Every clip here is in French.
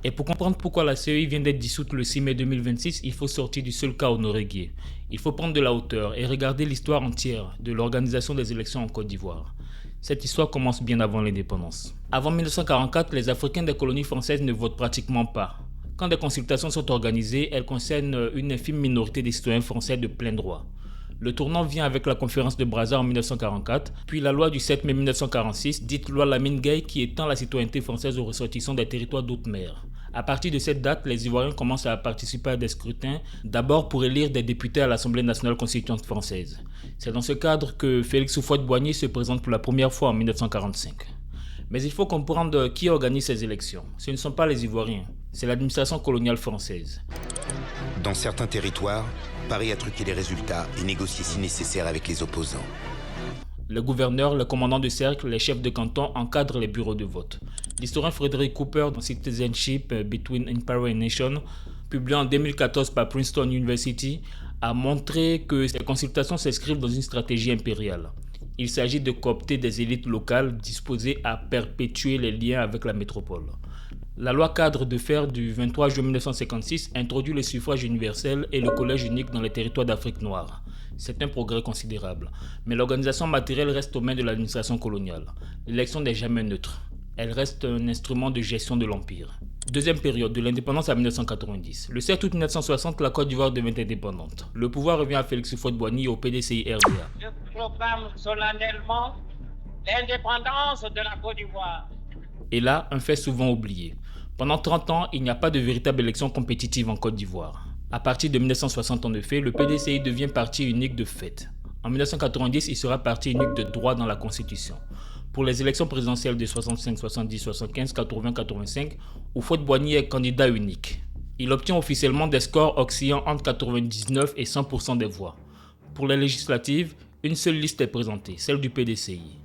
Et pour comprendre pourquoi la CEI vient d'être dissoute le 6 mai 2026, il faut sortir du seul cas Honoré Gueye. Il faut prendre de la hauteur et regarder l'histoire entière de l'organisation des élections en Côte d'Ivoire. Cette histoire commence bien avant l'indépendance. Avant 1944, les Africains des colonies françaises ne votent pratiquement pas. Quand des consultations sont organisées, elles concernent une infime minorité des citoyens français de plein droit. Le tournant vient avec la conférence de Brazza en 1944, puis la loi du 7 mai 1946, dite loi Lamine Gueye, qui étend la citoyenneté française aux ressortissants des territoires d'outre-mer. À partir de cette date, les Ivoiriens commencent à participer à des scrutins, d'abord pour élire des députés à l'Assemblée nationale constituante française. C'est dans ce cadre que Félix Houphouët-Boigny se présente pour la première fois en 1945. Mais il faut comprendre qui organise ces élections. Ce ne sont pas les Ivoiriens, c'est l'administration coloniale française. Dans certains territoires, Paris a truqué les résultats et négocié si nécessaire avec les opposants. Le gouverneur, le commandant de cercle, les chefs de canton encadrent les bureaux de vote. L'historien Frederick Cooper, dans Citizenship Between Empire and Nation, publié en 2014 par Princeton University, a montré que ces consultations s'inscrivent dans une stratégie impériale. Il s'agit de coopter des élites locales disposées à perpétuer les liens avec la métropole. La loi cadre de fer du 23 juin 1956 introduit le suffrage universel et le collège unique dans les territoires d'Afrique noire. C'est un progrès considérable, mais l'organisation matérielle reste aux mains de l'administration coloniale. L'élection n'est jamais neutre. Elle reste un instrument de gestion de l'Empire. Deuxième période, de l'indépendance à 1990. Le 7 août 1960, la Côte d'Ivoire devient indépendante. Le pouvoir revient à Félix Houphouët-Boigny et au PDCI-RDA. Je proclame solennellement l'indépendance de la Côte d'Ivoire. Et là, un fait souvent oublié. Pendant 30 ans, il n'y a pas de véritable élection compétitive en Côte d'Ivoire. À partir de 1960, en effet, le PDCI devient parti unique de fait. En 1990, il sera parti unique de droit dans la Constitution. Pour les élections présidentielles de 65, 70, 75, 80, 85, Houphouët-Boigny est candidat unique. Il obtient officiellement des scores oscillant entre 99 et 100% des voix. Pour les législatives, une seule liste est présentée, celle du PDCI.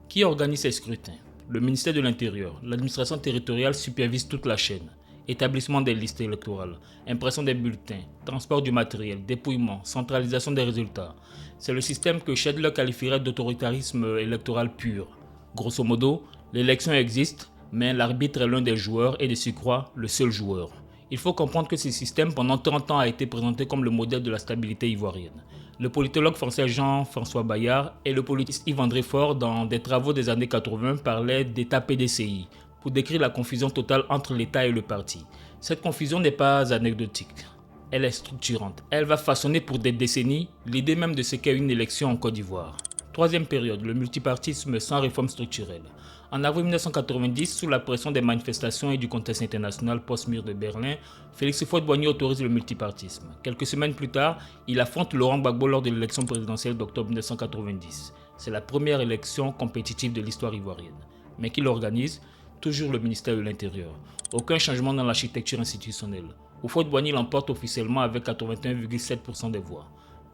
Qui organise ces scrutins ? Le ministère de l'Intérieur, l'administration territoriale supervise toute la chaîne. Établissement des listes électorales, impression des bulletins, transport du matériel, dépouillement, centralisation des résultats. C'est le système que Schedler qualifierait d'autoritarisme électoral pur. Grosso modo, l'élection existe, mais l'arbitre est l'un des joueurs et de surcroît le seul joueur. Il faut comprendre que ce système pendant 30 ans a été présenté comme le modèle de la stabilité ivoirienne. Le politologue français Jean-François Bayard et le politiste Yves-André Faure, dans des travaux des années 80, parlaient d'État PDCI pour décrire la confusion totale entre l'État et le parti. Cette confusion n'est pas anecdotique, elle est structurante. Elle va façonner pour des décennies l'idée même de ce qu'est une élection en Côte d'Ivoire. Troisième période, le multipartisme sans réforme structurelle. En avril 1990, sous la pression des manifestations et du contexte international post-mur de Berlin, Félix Houphouët-Boigny autorise le multipartisme. Quelques semaines plus tard, il affronte Laurent Gbagbo lors de l'élection présidentielle d'octobre 1990. C'est la première élection compétitive de l'histoire ivoirienne. Mais qui l'organise ? Toujours le ministère de l'Intérieur. Aucun changement dans l'architecture institutionnelle. Houphouët-Boigny l'emporte officiellement avec 81,7% des voix.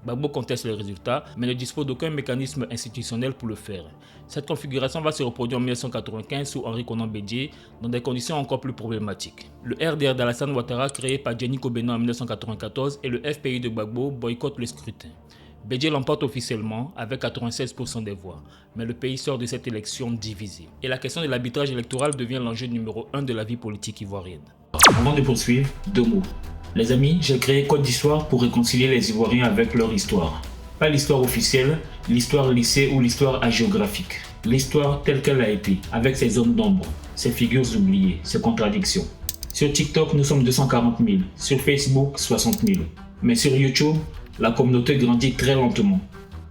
Gbagbo conteste les résultats, mais ne dispose d'aucun mécanisme institutionnel pour le faire. Cette configuration va se reproduire en 1995 sous Henri Konan Bédié, dans des conditions encore plus problématiques. Le RDR d'Alassane Ouattara, créé par Gianni Kobeno en 1994, et le FPI de Gbagbo boycottent le scrutin. Bédié l'emporte officiellement avec 96% des voix, mais le pays sort de cette élection divisé. Et la question de l'arbitrage électoral devient l'enjeu numéro 1 de la vie politique ivoirienne. Avant de poursuivre, deux mots. Les amis, j'ai créé Côte d'Histoire pour réconcilier les Ivoiriens avec leur histoire. Pas l'histoire officielle, l'histoire lycée ou l'histoire hagiographique. L'histoire telle qu'elle a été, avec ses zones d'ombre, ses figures oubliées, ses contradictions. Sur TikTok, nous sommes 240 000. Sur Facebook, 60 000. Mais sur YouTube, la communauté grandit très lentement.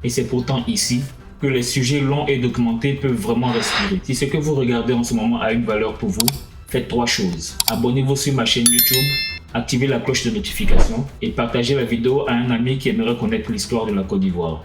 Et c'est pourtant ici que les sujets longs et documentés peuvent vraiment respirer. Si ce que vous regardez en ce moment a une valeur pour vous, faites 3 choses. Abonnez-vous sur ma chaîne YouTube, activez la cloche de notification et partagez la vidéo à un ami qui aimerait connaître l'histoire de la Côte d'Ivoire.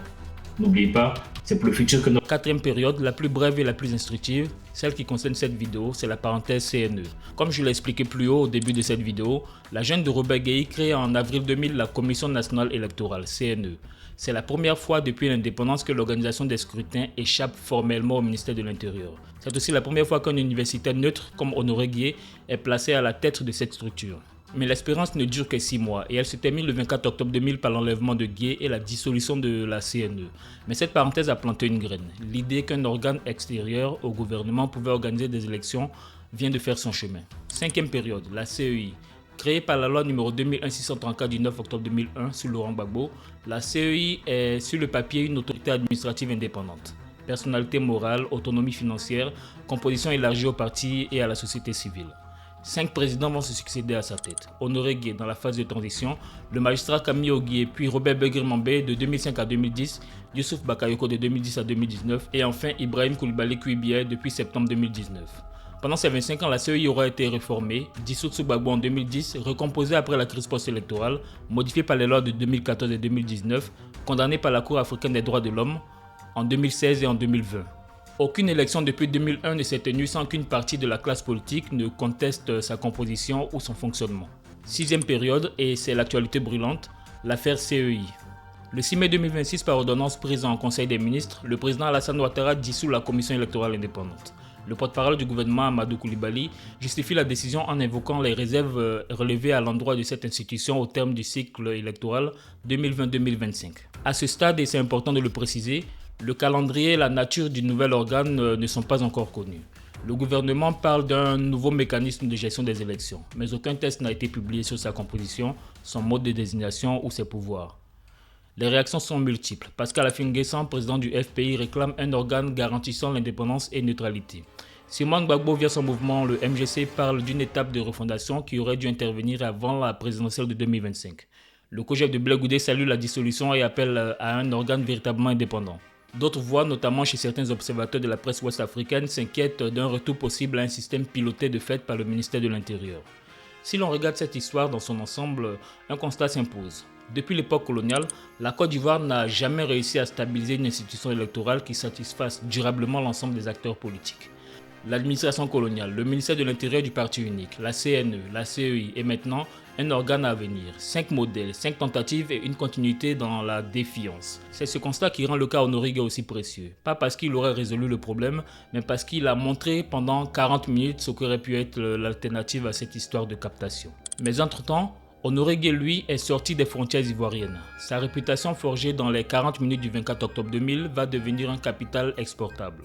N'oubliez pas, c'est pour le futur que notre quatrième période, la plus brève et la plus instructive, celle qui concerne cette vidéo, c'est la parenthèse CNE. Comme je l'ai expliqué plus haut au début de cette vidéo, la jeune de Robert Gueye crée en avril 2000 la Commission nationale électorale, CNE. C'est la première fois depuis l'indépendance que l'organisation des scrutins échappe formellement au ministère de l'Intérieur. C'est aussi la première fois qu'un universitaire neutre comme Honoré Gueye est placé à la tête de cette structure. Mais l'espérance ne dure que 6 mois et elle se termine le 24 octobre 2000 par l'enlèvement de Gueye et la dissolution de la CNE. Mais cette parenthèse a planté une graine, l'idée qu'un organe extérieur au gouvernement pouvait organiser des élections vient de faire son chemin. Cinquième période, la CEI. Créée par la loi numéro 2001-634 du 9 octobre 2001 sous Laurent Gbagbo, la CEI est sur le papier une autorité administrative indépendante. Personnalité morale, autonomie financière, composition élargie aux partis et à la société civile. 5 présidents vont se succéder à sa tête. Honoré Gueye dans la phase de transition, le magistrat Camille Oguié, puis Robert Beguir-Mambé de 2005 à 2010, Youssouf Bakayoko de 2010 à 2019 et enfin Ibrahim Koulibaly Kouibié depuis septembre 2019. Pendant ces 25 ans, la CEI aura été réformée, dissoute sous Gbagbo en 2010, recomposée après la crise post-électorale, modifiée par les lois de 2014 et 2019, condamnée par la Cour africaine des droits de l'homme en 2016 et en 2020. Aucune élection depuis 2001 ne s'est tenue sans qu'une partie de la classe politique ne conteste sa composition ou son fonctionnement. Sixième période, et c'est l'actualité brûlante, l'affaire CEI. Le 6 mai 2026, par ordonnance prise en Conseil des ministres, le président Alassane Ouattara dissout la commission électorale indépendante. Le porte-parole du gouvernement, Amadou Koulibaly, justifie la décision en invoquant les réserves relevées à l'endroit de cette institution au terme du cycle électoral 2020-2025. À ce stade, et c'est important de le préciser, le calendrier et la nature du nouvel organe ne sont pas encore connus. Le gouvernement parle d'un nouveau mécanisme de gestion des élections, mais aucun test n'a été publié sur sa composition, son mode de désignation ou ses pouvoirs. Les réactions sont multiples. Pascal Affi-N'Guessan, président du FPI, réclame un organe garantissant l'indépendance et neutralité. Simon Gbagbo, via son mouvement, le MGC, parle d'une étape de refondation qui aurait dû intervenir avant la présidentielle de 2025. Le COJEP de Blé Goudé salue la dissolution et appelle à un organe véritablement indépendant. D'autres voix, notamment chez certains observateurs de la presse ouest-africaine, s'inquiètent d'un retour possible à un système piloté de fait par le ministère de l'Intérieur. Si l'on regarde cette histoire dans son ensemble, un constat s'impose. Depuis l'époque coloniale, la Côte d'Ivoire n'a jamais réussi à stabiliser une institution électorale qui satisfasse durablement l'ensemble des acteurs politiques. L'administration coloniale, le ministère de l'Intérieur du Parti unique, la CNE, la CEI et maintenant un organe à venir. 5 modèles, 5 tentatives et une continuité dans la défiance. C'est ce constat qui rend le cas Honoré Gueye aussi précieux. Pas parce qu'il aurait résolu le problème, mais parce qu'il a montré pendant 40 minutes ce qu'aurait pu être l'alternative à cette histoire de captation. Mais entre-temps, Honoré Gueye, lui, est sorti des frontières ivoiriennes. Sa réputation forgée dans les 40 minutes du 24 octobre 2000 va devenir un capital exportable.